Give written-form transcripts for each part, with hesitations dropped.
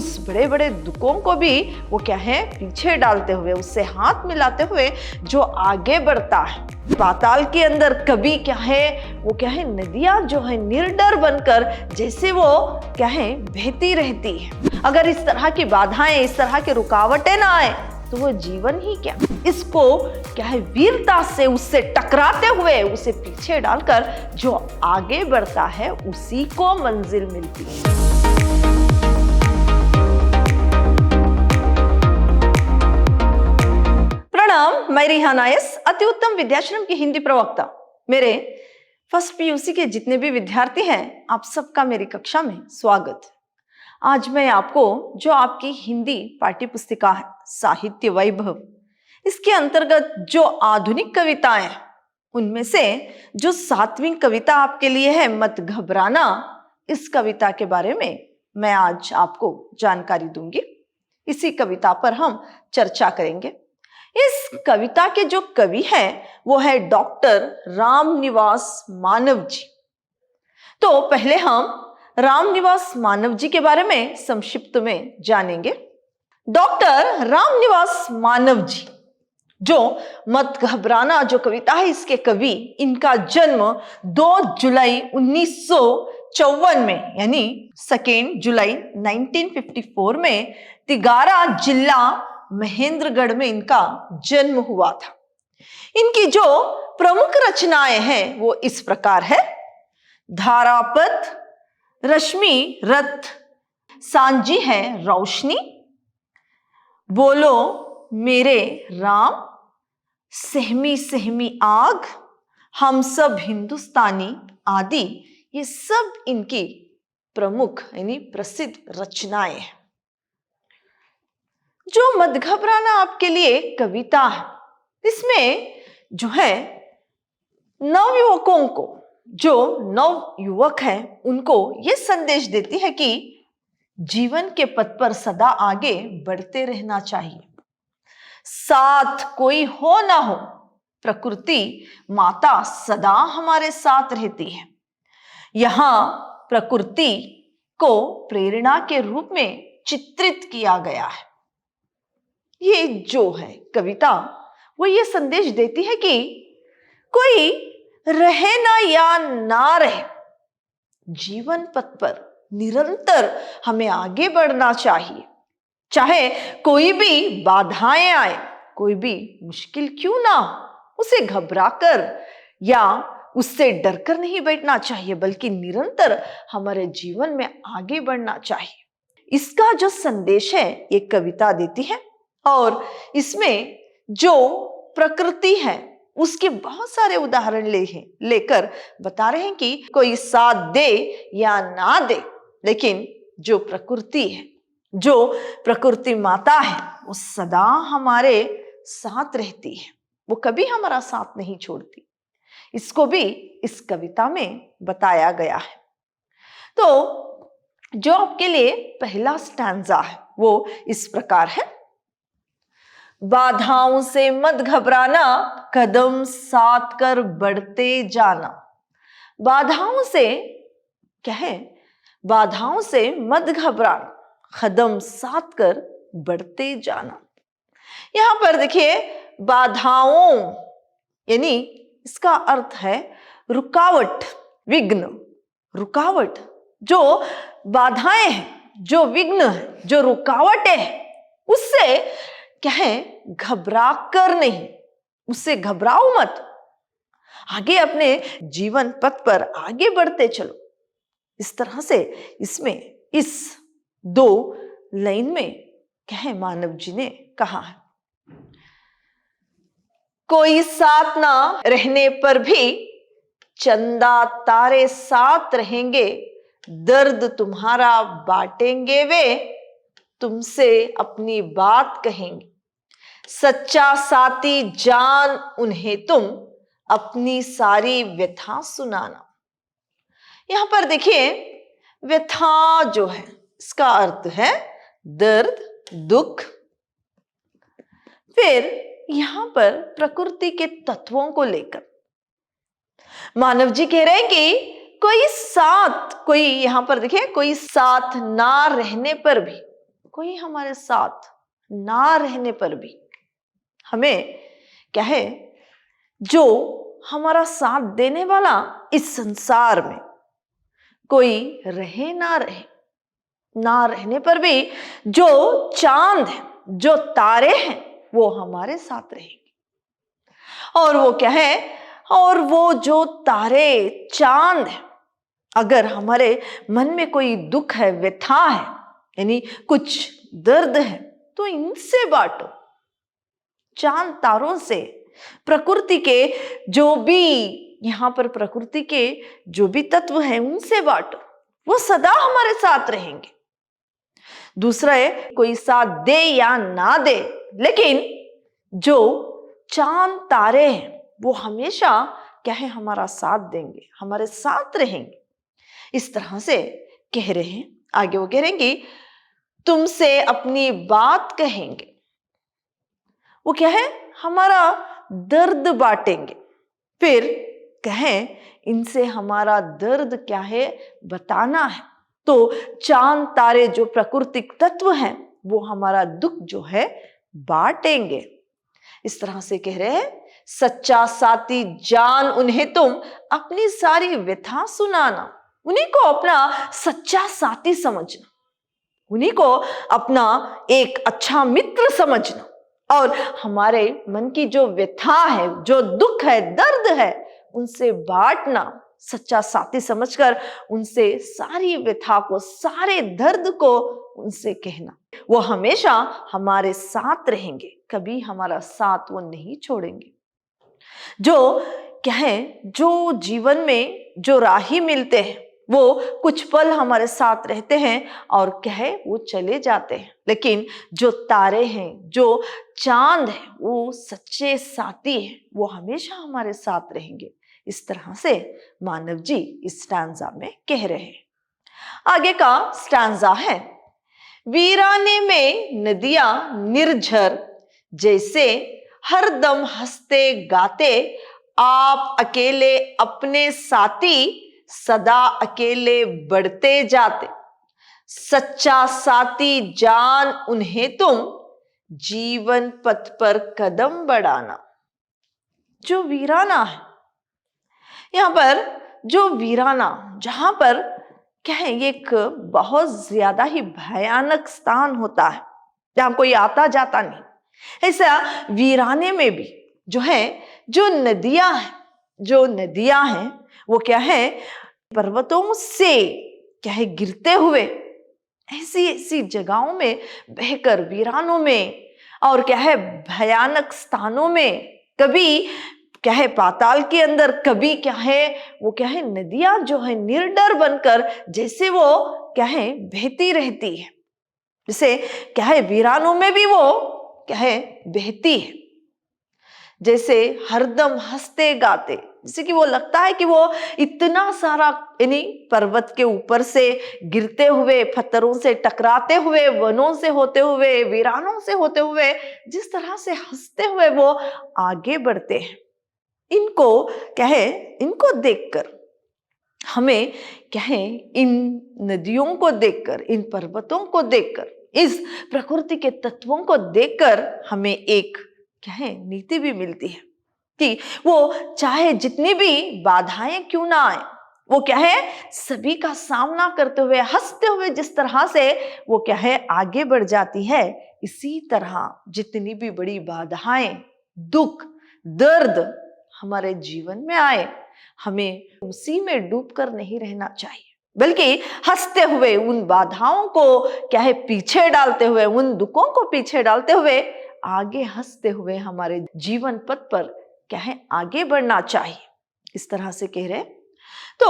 उस बड़े बड़े दुखों को भी वो क्या है पीछे डालते हुए, उससे हाथ मिलाते हुए जो आगे बढ़ता है। पाताल के अंदर कभी क्या है वो क्या है नदियां जो है निर्डर बनकर जैसे वो क्या है बहती रहती है। अगर इस तरह की बाधाएं, इस तरह की रुकावटें ना आए तो वो जीवन ही क्या, इसको क्या है वीरता से उससे टकराते हुए उसे पीछे डालकर जो आगे बढ़ता है उसी को मंजिल मिलती है। प्रणाम, मैं रिहाना एस, अति उत्तम विद्याश्रम की हिंदी प्रवक्ता। मेरे फर्स्ट पीयूसी के जितने भी विद्यार्थी हैं, आप सबका मेरी कक्षा में स्वागत। आज मैं आपको जो आपकी हिंदी पाठ्य पुस्तिका है साहित्य वैभव, इसके अंतर्गत जो आधुनिक कविताएं हैं उनमें से जो 7वीं कविता आपके लिए है मत घबराना, इस कविता के बारे में मैं आज आपको जानकारी दूंगी। इसी कविता पर हम चर्चा करेंगे। इस कविता के जो कवि हैं वो है डॉक्टर रामनिवास मानव जी। तो पहले हम रामनिवास मानव जी के बारे में संक्षिप्त में जानेंगे। डॉक्टर रामनिवास मानव जी जो मत घबराना जो कविता है इसके कवि, इनका जन्म 2 जुलाई 1954 में यानी 2 जुलाई 1954 में तिगारा जिला महेंद्रगढ़ में इनका जन्म हुआ था। इनकी जो प्रमुख रचनाएं हैं वो इस प्रकार है: धारापथ, रश्मि रथ, सांझी है रोशनी, बोलो मेरे राम, सहमी सहमी आग, हम सब हिंदुस्तानी आदि, ये सब इनकी प्रमुख यानी प्रसिद्ध रचनाएं हैं। जो मत घबराना आपके लिए कविता है, इसमें जो है नवयुवकों को, जो नव युवक हैं उनको ये संदेश देती है कि जीवन के पथ पर सदा आगे बढ़ते रहना चाहिए। साथ कोई हो ना हो, प्रकृति माता सदा हमारे साथ रहती है। यहां प्रकृति को प्रेरणा के रूप में चित्रित किया गया है। ये जो है कविता वो ये संदेश देती है कि कोई रहे ना या ना रहे, जीवन पथ पर निरंतर हमें आगे बढ़ना चाहिए। चाहे कोई भी बाधाएं आए, कोई भी मुश्किल क्यों ना हो, उसे घबराकर या उससे डरकर नहीं बैठना चाहिए, बल्कि निरंतर हमारे जीवन में आगे बढ़ना चाहिए। इसका जो संदेश है ये कविता देती है। और इसमें जो प्रकृति है उसके बहुत सारे उदाहरण लेकर बता रहे हैं कि कोई साथ दे या ना दे, लेकिन जो प्रकृति है, जो प्रकृति माता है, वो सदा हमारे साथ रहती है, वो कभी हमारा साथ नहीं छोड़ती। इसको भी इस कविता में बताया गया है। तो जो आपके लिए पहला स्टैंजा है वो इस प्रकार है: बाधाओं से मत घबराना, कदम साथ कर बढ़ते जाना। बाधाओं से क्या है, बाधाओं से मत घबराना, कदम साथ कर बढ़ते जाना। यहां पर देखिए बाधाओं यानी इसका अर्थ है रुकावट, विघ्न, रुकावट। जो बाधाएं हैं, जो विघ्न है, जो रुकावटें हैं, उससे क्या है घबरा कर नहीं, उससे घबराओ मत, आगे अपने जीवन पथ पर आगे बढ़ते चलो। इस तरह से इसमें इस 2 लाइन में क्या है मानव जी ने कहा है। कोई साथ ना रहने पर भी चंदा तारे साथ रहेंगे, दर्द तुम्हारा बांटेंगे वे, तुमसे अपनी बात कहेंगे, सच्चा साथी जान उन्हें तुम, अपनी सारी व्यथा सुनाना। यहां पर देखिए व्यथा जो है इसका अर्थ है दर्द, दुख। फिर यहां पर प्रकृति के तत्वों को लेकर मानव जी कह रहे हैं कि कोई साथ, कोई यहां पर देखिए कोई साथ ना रहने पर भी, कोई हमारे साथ ना रहने पर भी हमें क्या है, जो हमारा साथ देने वाला इस संसार में कोई रहे ना रहे, ना रहने पर भी जो चांद है, जो तारे हैं, वो हमारे साथ रहेंगे। और वो क्या है, और वो जो तारे चांद है, अगर हमारे मन में कोई दुख है, व्यथा है, यानी कुछ दर्द है, तो इनसे बांटो। चांद तारों से, प्रकृति के जो भी यहाँ पर प्रकृति के जो भी तत्व हैं उनसे बांटो, वो सदा हमारे साथ रहेंगे। दूसरा है, कोई साथ दे या ना दे, लेकिन जो चांद तारे हैं वो हमेशा क्या है, हमारा साथ देंगे, हमारे साथ रहेंगे। इस तरह से कह रहे हैं। आगे वो कह रहे हैं कि तुमसे अपनी बात कहेंगे। वो क्या है, हमारा दर्द बांटेंगे। फिर कहें, इनसे हमारा दर्द क्या है बताना है। तो चांद तारे जो प्राकृतिक तत्व हैं वो हमारा दुख जो है बांटेंगे। इस तरह से कह रहे हैं, सच्चा साथी जान उन्हें तुम अपनी सारी व्यथा सुनाना। उन्हीं को अपना सच्चा साथी समझना, उन्हीं को अपना एक अच्छा मित्र समझना, और हमारे मन की जो व्यथा है, जो दुख है, दर्द है, उनसे बांटना, सच्चा साथी समझकर उनसे सारी व्यथा को, सारे दर्द को उनसे कहना। वो हमेशा हमारे साथ रहेंगे, कभी हमारा साथ वो नहीं छोड़ेंगे। जो क्या है, जो जीवन में जो राही मिलते हैं वो कुछ पल हमारे साथ रहते हैं और क्या है, वो चले जाते हैं। लेकिन जो तारे हैं, जो चांद है, वो सच्चे साथी हैं, वो हमेशा हमारे साथ रहेंगे। इस तरह से मानव जी इस स्टैंजा में कह रहे हैं। आगे का स्टैंजा है, वीराने में नदियां निर्झर जैसे हरदम हंसते गाते, आप अकेले अपने साथी सदा अकेले बढ़ते जाते। सच्चा साथी जान उन्हें तुम जीवन पथ पर कदम बढ़ाना। जो वीराना है, यहां पर जो वीराना, जहां पर क्या है, ये एक बहुत ज्यादा ही भयानक स्थान होता है जहां कोई आता जाता नहीं। ऐसा वीराने में भी जो है, जो नदियां हैं, जो नदियां हैं वो क्या है, पर्वतों से क्या है गिरते हुए ऐसी ऐसी जगहों में बहकर, वीरानों में और क्या है भयानक स्थानों में, कभी क्या है पाताल के अंदर, कभी क्या है वो क्या है नदियां जो है निर्डर बनकर जैसे वो क्या है बहती रहती है। जैसे क्या है वीरानों में भी वो क्या है बहती है, जैसे हरदम हंसते गाते, जैसे कि वो लगता है कि वो इतना सारा यानी पर्वत के ऊपर से गिरते हुए, पत्थरों से टकराते हुए, वनों से होते हुए, वीरानों से होते हुए, जिस तरह से हंसते हुए वो आगे बढ़ते हैं। इनको क्या है, इनको देखकर हमें क्या है, इन नदियों को देखकर, इन पर्वतों को देखकर, इस प्रकृति के तत्वों को देखकर हमें एक क्या है नीति भी मिलती है कि वो चाहे जितनी भी बाधाएं क्यों ना आए, वो क्या है सभी का सामना करते हुए, हंसते हुए जिस तरह से वो क्या है आगे बढ़ जाती है, इसी तरह जितनी भी बड़ी बाधाएं, दुख, दर्द हमारे जीवन में आए, हमें उसी में डूबकर नहीं रहना चाहिए, बल्कि हंसते हुए उन बाधाओं को क्या है पीछे डालते हुए, उन दुखों को पीछे डालते हुए आगे हंसते हुए हमारे जीवन पथ पर क्या है आगे बढ़ना चाहिए। इस तरह से कह रहे, तो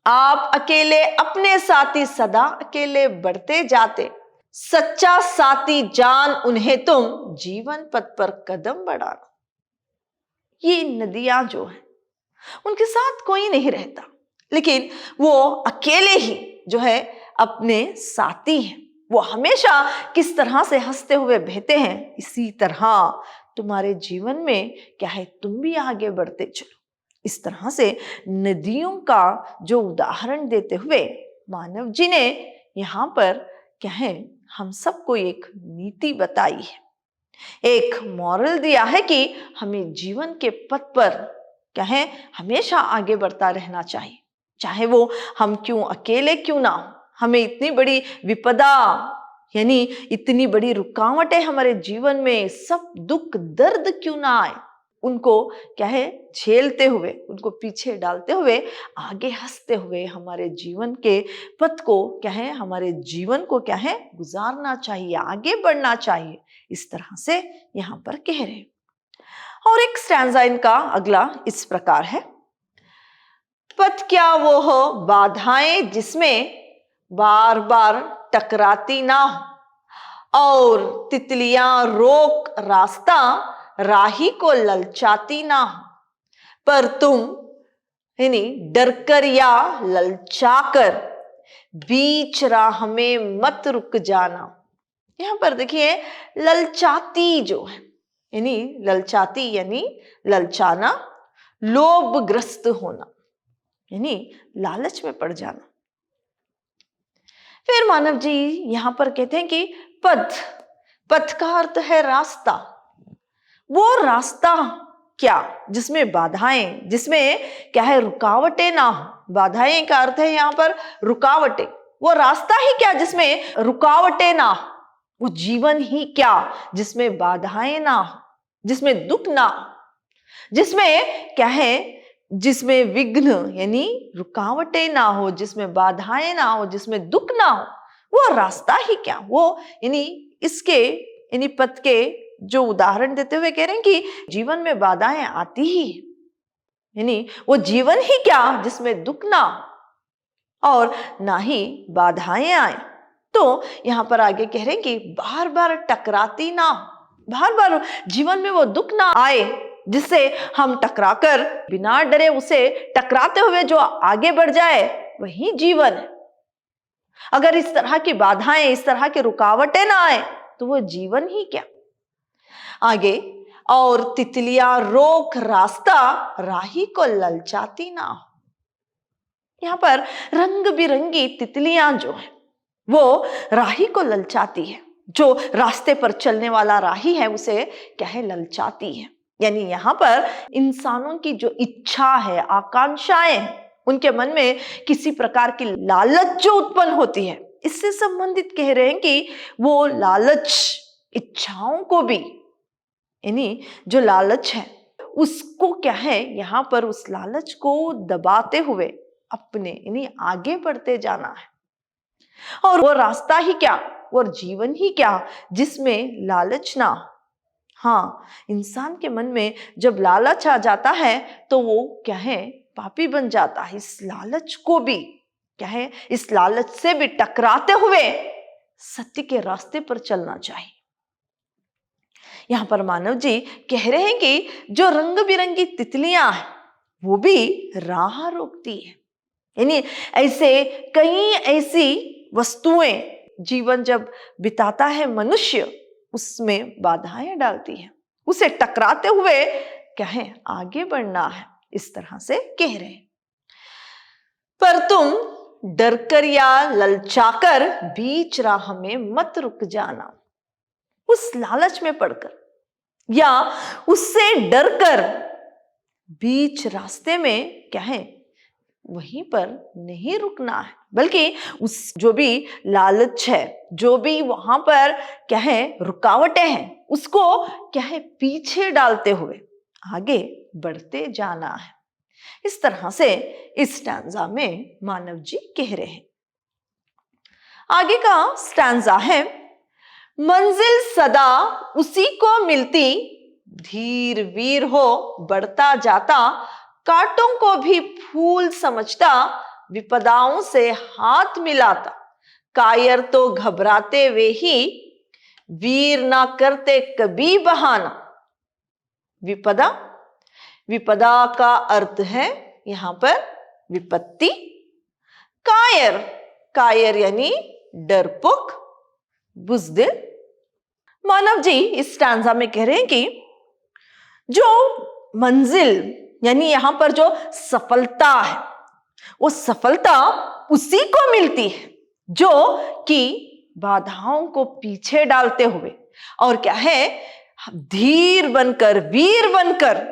आप अकेले अपने साथी सदा अकेले बढ़ते जाते, सच्चा साथी जान उन्हें तुम जीवन पथ पर कदम बढ़ाना। ये नदियां जो है उनके साथ कोई नहीं रहता, लेकिन वो अकेले ही जो है अपने साथी हैं। वो हमेशा किस तरह से हंसते हुए बहते हैं, इसी तरह तुम्हारे जीवन में क्या है तुम भी आगे बढ़ते चलो। इस तरह से नदियों का जो उदाहरण देते हुए मानव जी ने यहाँ पर क्या है हम सबको एक नीति बताई है, एक मॉरल दिया है कि हमें जीवन के पथ पर क्या है हमेशा आगे बढ़ता रहना चाहिए, चाहे वो हम क्यों अकेले क्यों ना हो। हमें इतनी बड़ी विपदा यानी इतनी बड़ी रुकावटें हमारे जीवन में सब दुख दर्द क्यों ना आए, उनको क्या है झेलते हुए, उनको पीछे डालते हुए आगे हंसते हुए हमारे जीवन के पथ को क्या है हमारे जीवन को क्या है गुजारना चाहिए, आगे बढ़ना चाहिए। इस तरह से यहाँ पर कह रहे हैं। और एक स्टैंजा इनका अगला इस प्रकार है, पथ क्या वो हो बाधाएं जिसमें बार बार टकराती ना हो, और तितलियां रोक रास्ता राही को ललचाती ना हो, पर तुम यानी डरकर या ललचाकर बीच राह में मत रुक जाना। यहां पर देखिए ललचाती जो है यानी ललचाती यानी ललचाना, लोभग्रस्त होना यानी लालच में पड़ जाना। फिर मानव जी यहां पर कहते हैं कि पथ, पथ का अर्थ है रास्ता। वो रास्ता क्या जिसमें बाधाएं, जिसमें क्या है रुकावटें ना हो। बाधाएं का अर्थ है यहां पर रुकावटें। वो रास्ता ही क्या जिसमें रुकावटें ना हो, वो जीवन ही क्या जिसमें बाधाएं ना हो, जिसमें दुख ना हो, जिसमें क्या है जिसमें विघ्न यानी रुकावटें ना हो, जिसमें बाधाएं ना हो, जिसमें दुख ना हो, वो रास्ता ही क्या। वो यानी इसके यानी पथ के जो उदाहरण देते हुए कह रहे हैं कि जीवन में बाधाएं आती ही यानी वो जीवन ही क्या जिसमें दुख ना और ना ही बाधाएं आए। तो यहां पर आगे कह रहे हैं कि बार बार टकराती ना, बार बार जीवन में वो दुख ना आए जिससे हम टकराकर बिना डरे उसे टकराते हुए जो आगे बढ़ जाए वही जीवन है। अगर इस तरह की बाधाएं, इस तरह की रुकावटें ना आए तो वो जीवन ही क्या। आगे, और तितलियां रोक रास्ता राही को ललचाती ना हो। यहां पर रंग बिरंगी तितलियां जो है वो राही को ललचाती है, जो रास्ते पर चलने वाला राही है उसे क्या है ललचाती है। यानी यहां पर इंसानों की जो इच्छा है, आकांक्षाएं हैं, उनके मन में किसी प्रकार की लालच जो उत्पन्न होती है, इससे संबंधित कह रहे हैं कि वो लालच इच्छाओं को भी यानी जो लालच है उसको क्या है यहां पर उस लालच को दबाते हुए अपने यानी आगे बढ़ते जाना है। और वो रास्ता ही क्या, वो जीवन ही क्या जिसमें लालच ना। हाँ, इंसान के मन में जब लालच आ जाता है तो वो क्या है पापी बन जाता है। इस लालच को भी क्या है, इस लालच से भी टकराते हुए सत्य के रास्ते पर चलना चाहिए। यहां पर मानव जी कह रहे हैं कि जो रंग बिरंगी तितलियां हैं वो भी राह रोकती है। यानी ऐसे कई ऐसी वस्तुएं जीवन जब बिताता है मनुष्य उसमें बाधाएं डालती है, उसे टकराते हुए क्या है आगे बढ़ना है। इस तरह से कह रहे हैं, पर तुम डरकर या ललचाकर बीच राह में मत रुक जाना। उस लालच में पड़कर या उससे डरकर बीच रास्ते में क्या है वहीं पर नहीं रुकना है, बल्कि उस जो भी लालच है, जो भी वहां पर क्या है रुकावटें हैं, उसको क्या है पीछे डालते हुए आगे बढ़ते जाना है। इस तरह से इस स्टैंजा में मानव जी कह रहे हैं। आगे का स्टैंजा है, मंजिल सदा उसी को मिलती, धीर वीर हो बढ़ता जाता, कांटों को भी फूल समझता, विपदाओं से हाथ मिलाता, कायर तो घबराते वे ही, वीर ना करते कभी बहाना। विपदा, विपदा का अर्थ है यहां पर विपत्ति। कायर, कायर यानी डरपोक, बुज़दिल। मानव जी इस स्टैंजा में कह रहे हैं कि जो मंजिल यानी यहां पर जो सफलता है वो सफलता उसी को मिलती है जो कि बाधाओं को पीछे डालते हुए और क्या है, धीर बनकर, वीर बनकर,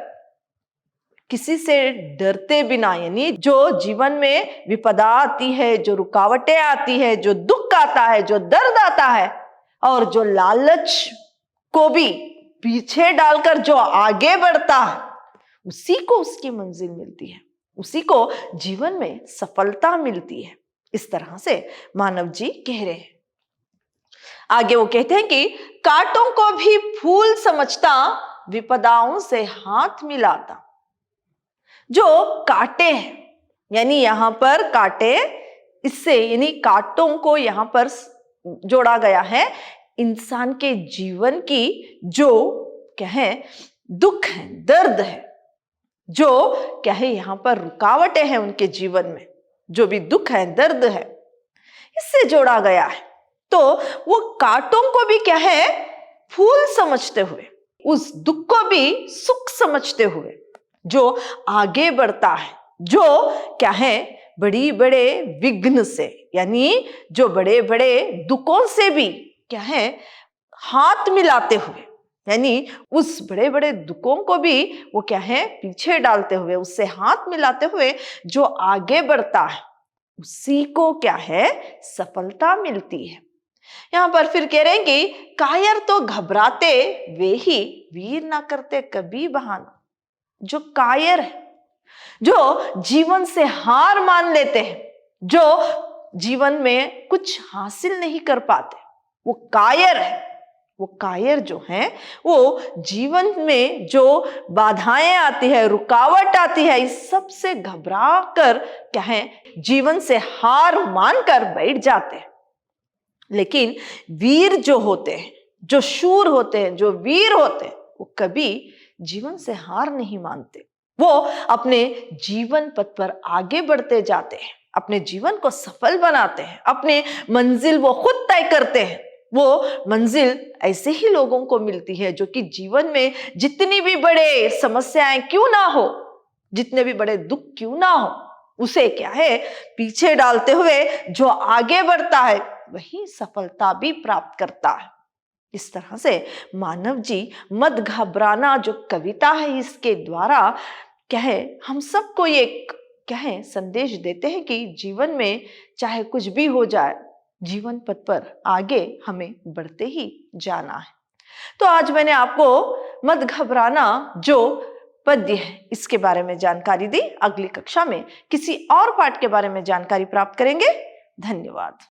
किसी से डरते बिना, यानी जो जीवन में विपदा आती है, जो रुकावटें आती है, जो दुख आता है, जो दर्द आता है, और जो लालच को भी पीछे डालकर जो आगे बढ़ता है, उसी को उसकी मंजिल मिलती है, उसी को जीवन में सफलता मिलती है। इस तरह से मानव जी कह रहे हैं। आगे वो कहते हैं कि कांटों को भी फूल समझता, विपदाओं से हाथ मिलाता। जो कांटे हैं, यानी यहां पर कांटे, इससे यानी कांटों को यहां पर जोड़ा गया है इंसान के जीवन की जो क्या है दुख है, दर्द है, जो क्या है यहां पर रुकावटें हैं उनके जीवन में, जो भी दुख है, दर्द है, इससे जोड़ा गया है। तो वो कांटों को भी क्या है फूल समझते हुए, उस दुख को भी सुख समझते हुए जो आगे बढ़ता है, जो क्या है बड़ी बड़े विघ्न से, यानी जो बड़े बड़े दुखों से भी क्या है हाथ मिलाते हुए, यानी उस बड़े बड़े दुखों को भी वो क्या है पीछे डालते हुए, उससे हाथ मिलाते हुए जो आगे बढ़ता है, उसी को क्या है सफलता मिलती है। यहां पर फिर कह रहे हैं कि कायर तो घबराते वे ही, वीर ना करते कभी बहाना। जो कायर है, जो जीवन से हार मान लेते हैं, जो जीवन में कुछ हासिल नहीं कर पाते, वो कायर है। वो कायर जो है वो जीवन में जो बाधाएं आती है, रुकावट आती है, इस सब से घबरा कर क्या है जीवन से हार मानकर बैठ जाते हैं। लेकिन वीर जो होते हैं, जो शूर होते हैं, जो वीर होते हैं, वो कभी जीवन से हार नहीं मानते। वो अपने जीवन पथ पर आगे बढ़ते जाते हैं, अपने जीवन को सफल बनाते हैं, अपने मंजिल वो खुद तय करते हैं। वो मंजिल ऐसे ही लोगों को मिलती है जो कि जीवन में जितनी भी बड़े समस्याएं क्यों ना हो, जितने भी बड़े दुख क्यों ना हो, उसे क्या है पीछे डालते हुए जो आगे बढ़ता है वही सफलता भी प्राप्त करता है। इस तरह से मानव जी मत घबराना जो कविता है, इसके द्वारा क्या है हम सबको एक क्या है संदेश देते हैं कि जीवन में चाहे कुछ भी हो जाए, जीवन पथ पर आगे हमें बढ़ते ही जाना है। तो आज मैंने आपको मत घबराना जो पद्य है इसके बारे में जानकारी दी। अगली कक्षा में किसी और पाठ के बारे में जानकारी प्राप्त करेंगे। धन्यवाद।